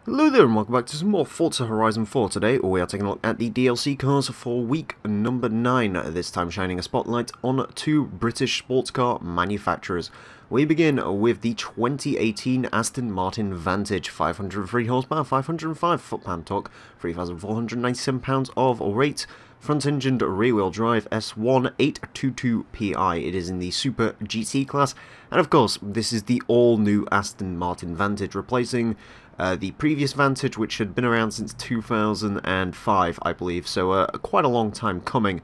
Hello there and welcome back to some more Forza Horizon 4. Today we are taking a look at the DLC cars for week number 9, this time shining a spotlight on two British sports car manufacturers. We begin with the 2018 Aston Martin Vantage, 503 horsepower, 505 foot-pound torque, 3,497 pounds of weight, front-engined rear-wheel drive S1 822Pi. It is in the Super GT class, and of course this is the all-new Aston Martin Vantage, replacing the previous Vantage, which had been around since 2005, I believe, so quite a long time coming.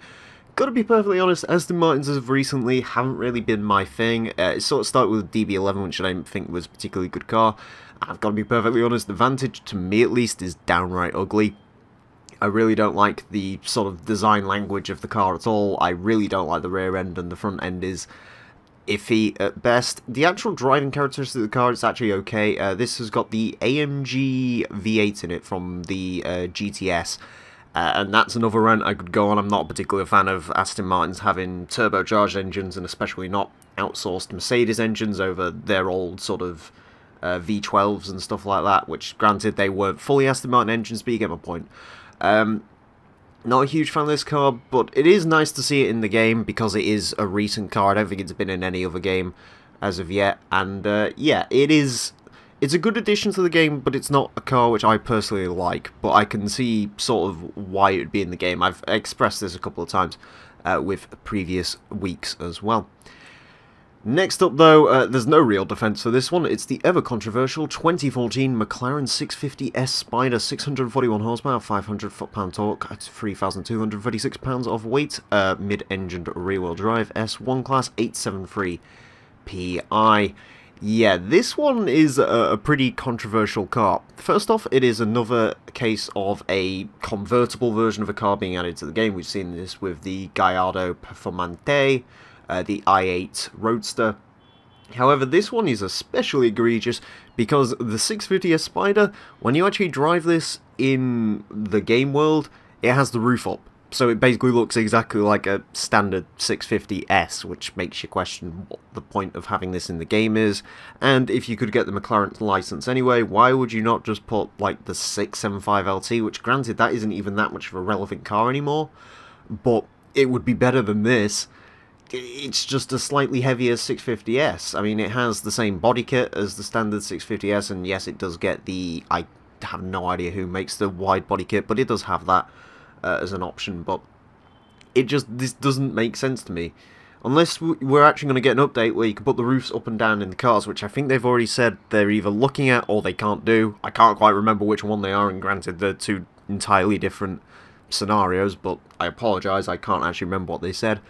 Gotta be perfectly honest, Aston Martins as of recently haven't really been my thing. It sort of started with DB11, which I don't think was a particularly good car. I've got to be perfectly honest, the Vantage, to me at least, is downright ugly. I really don't like the sort of design language of the car at all. I really don't like the rear end, and the front end is iffy at best. The actual driving characteristics of the car is actually okay. This has got the AMG V8 in it from the GTS, and that's another rant I could go on. I'm not a particular fan of Aston Martins having turbocharged engines, and especially not outsourced Mercedes engines over their old sort of V12s and stuff like that, which granted they weren't fully Aston Martin engines, but you get my point. Not a huge fan of this car, but it is nice to see it in the game because it is a recent car. I don't think it's been in any other game as of yet, and yeah, it's a good addition to the game, but it's not a car which I personally like, but I can see sort of why it would be in the game. I've expressed this a couple of times with previous weeks as well. Next up, though, there's no real defense for this one. It's the ever-controversial 2014 McLaren 650S Spider, 641 horsepower, 500 foot-pound torque, 3,236 pounds of weight, mid-engined rear-wheel drive, S1 class, 873Pi. Yeah, this one is a pretty controversial car. First off, it is another case of a convertible version of a car being added to the game. We've seen this with the Gallardo Performante, the i8 Roadster. However, this one is especially egregious because the 650S Spider, when you actually drive this in the game world, it has the roof up. So it basically looks exactly like a standard 650S, which makes you question what the point of having this in the game is. And if you could get the McLaren license anyway, why would you not just put like the 675LT, which granted that isn't even that much of a relevant car anymore, but it would be better than this. It's just a slightly heavier 650S. I mean, it has the same body kit as the standard 650S, and yes, it does get the... I have no idea who makes the wide body kit, but it does have that as an option, but this doesn't make sense to me. Unless we're actually going to get an update where you can put the roofs up and down in the cars, which I think they've already said they're either looking at or they can't do. I can't quite remember which one they are, and granted, they're two entirely different scenarios, but I apologise, I can't actually remember what they said.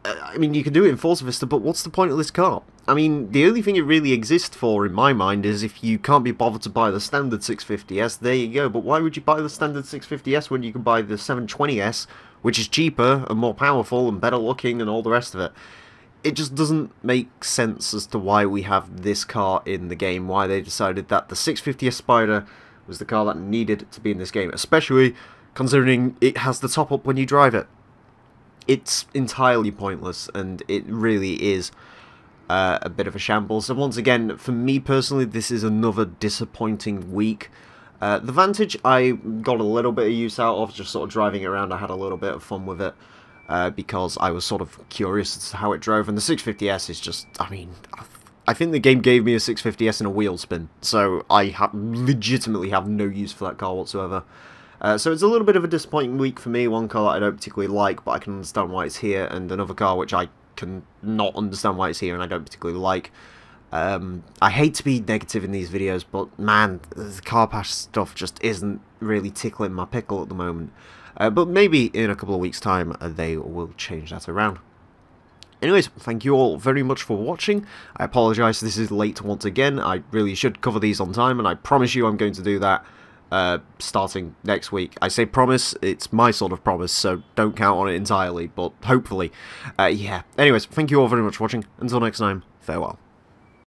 I mean, you can do it in Forza Vista, but what's the point of this car? I mean, the only thing it really exists for, in my mind, is if you can't be bothered to buy the standard 650S, there you go. But why would you buy the standard 650S when you can buy the 720S, which is cheaper and more powerful and better looking and all the rest of it? It just doesn't make sense as to why we have this car in the game, why they decided that the 650S Spider was the car that needed to be in this game, especially considering it has the top up when you drive it. It's entirely pointless, and it really is a bit of a shambles. And once again, for me personally, this is another disappointing week. The Vantage, I got a little bit of use out of, just sort of driving it around. I had a little bit of fun with it, because I was sort of curious as to how it drove. And the 650S is just, I mean, I think the game gave me a 650S in a wheel spin, so I legitimately have no use for that car whatsoever. So it's a little bit of a disappointing week for me. One car that I don't particularly like, but I can understand why it's here, and another car which I can not understand why it's here and I don't particularly like. I hate to be negative in these videos, but man, the car pass stuff just isn't really tickling my pickle at the moment. But maybe in a couple of weeks' time they will change that around. Anyways, thank you all very much for watching. I apologise this is late once again. I really should cover these on time, and I promise you I'm going to do that starting next week. I say promise, it's my sort of promise, so don't count on it entirely, but hopefully. Yeah. Anyways, thank you all very much for watching. Until next time, farewell.